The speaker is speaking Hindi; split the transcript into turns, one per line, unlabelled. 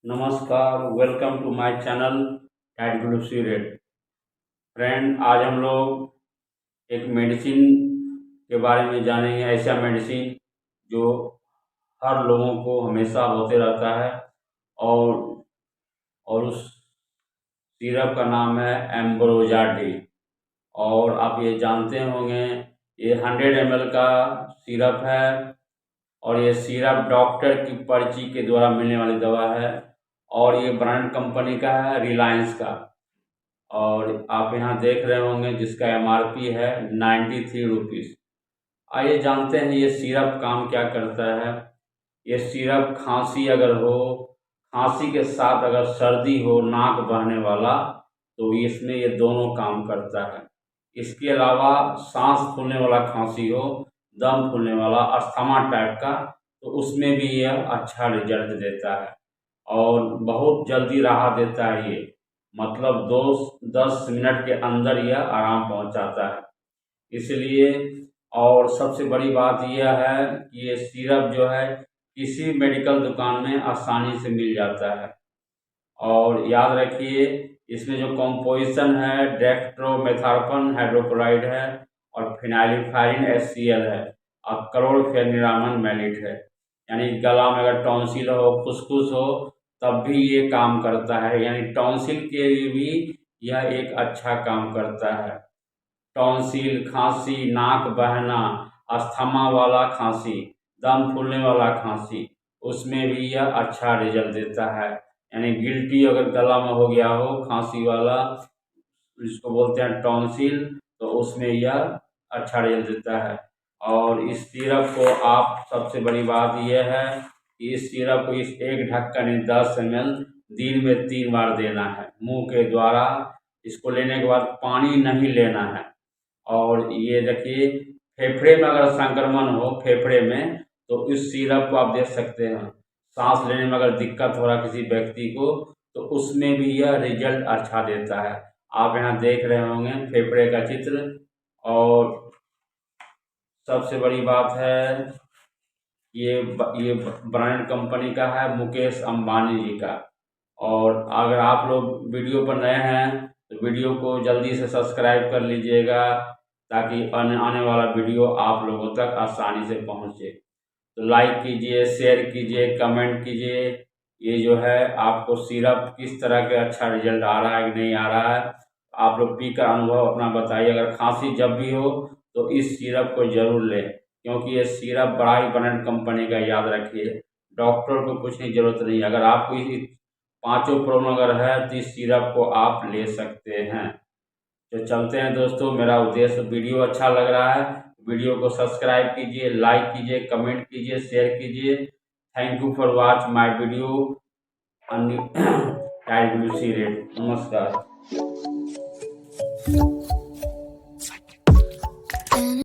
नमस्कार, welcome to my channel that glossy red. Friend, आज हम लोग एक मेडिसिन के बारे में जानेंगे। ऐसा मेडिसिन जो हर लोगों को हमेशा होते रहता है और उस सिरप का नाम है एम्ब्रोजा डी। और आप ये जानते होंगे, ये 100 ml का सिरप है और ये सिरप डॉक्टर की पर्ची के द्वारा मिलने वाली दवा है और ये ब्रांड कंपनी का है, रिलायंस का। और आप यहाँ देख रहे होंगे जिसका MRP है 93 रुपीज़। आइए जानते हैं ये सिरप काम क्या करता है। ये सिरप खांसी अगर हो, खांसी के साथ अगर सर्दी हो, नाक बहने वाला, तो इसमें ये दोनों काम करता है। इसके अलावा सांस फूलने वाला खांसी हो, दम फूलने वाला, अस्थमा टाइप का, तो उसमें भी यह अच्छा रिजल्ट देता है और बहुत जल्दी राहत देता है। ये मतलब 2-10 मिनट के अंदर यह आराम पहुंचाता है। इसलिए और सबसे बड़ी बात यह है कि ये सिरप जो है किसी मेडिकल दुकान में आसानी से मिल जाता है। और याद रखिए, इसमें जो कॉम्पोजिशन है डेक्स्ट्रोमेथार्पन हाइड्रोक्लोराइड है और फिनाइलिफायरिन HCl है और क्लोरफेनिरामन मैलिट है। यानी गला में अगर टॉन्सिल हो, फुसफुस हो, तब भी ये काम करता है। यानी टॉन्सिल के लिए भी यह एक अच्छा काम करता है। टॉन्सिल, खांसी, नाक बहना, अस्थमा वाला खांसी, दम फूलने वाला खांसी, उसमें भी यह अच्छा रिजल्ट देता है। यानी गिल्टी अगर गला में हो गया हो, खांसी वाला, जिसको बोलते हैं टॉन्सिल, तो उसमें यह अच्छा रिजल्ट देता है। और इस सिरप को आप, सबसे बड़ी बात यह है कि इस सिरप को इस एक ढक्कन 10 ml दिन में 3 बार देना है मुंह के द्वारा। इसको लेने के बाद पानी नहीं लेना है। और ये देखिए, फेफड़े में अगर संक्रमण हो, फेफड़े में, तो इस सिरप को आप दे सकते हैं। सांस लेने में अगर दिक्कत हो रहा किसी व्यक्ति को, तो उसमें भी यह रिजल्ट अच्छा देता है। आप यहाँ देख रहे होंगे फेफड़े का चित्र। और सबसे बड़ी बात है, ये ब्रांड कंपनी का है, मुकेश अंबानी जी का। और अगर आप लोग वीडियो पर नए हैं तो वीडियो को जल्दी से सब्सक्राइब कर लीजिएगा, ताकि आने वाला वीडियो आप लोगों तक आसानी से पहुंचे। तो लाइक कीजिए, शेयर कीजिए, कमेंट कीजिए। ये जो है आपको सिरप किस तरह के अच्छा रिजल्ट आ रहा है कि नहीं आ रहा है, आप लोग पी कर अनुभव अपना बताइए। अगर खांसी जब भी हो तो इस सिरप को जरूर लें, क्योंकि ये सिरप बड़ा ही ब्रांड कंपनी का, याद रखिए। डॉक्टर को कुछ नहीं जरूरत नहीं। अगर आपको इस पाँचों प्रॉब्लम अगर है तो इस सिरप को आप ले सकते हैं। तो चलते हैं दोस्तों। मेरा उद्देश्य, वीडियो अच्छा लग रहा है, वीडियो को सब्सक्राइब कीजिए, लाइक कीजिए, कमेंट कीजिए, शेयर कीजिए। Thank you for watch my video on नमस्कार।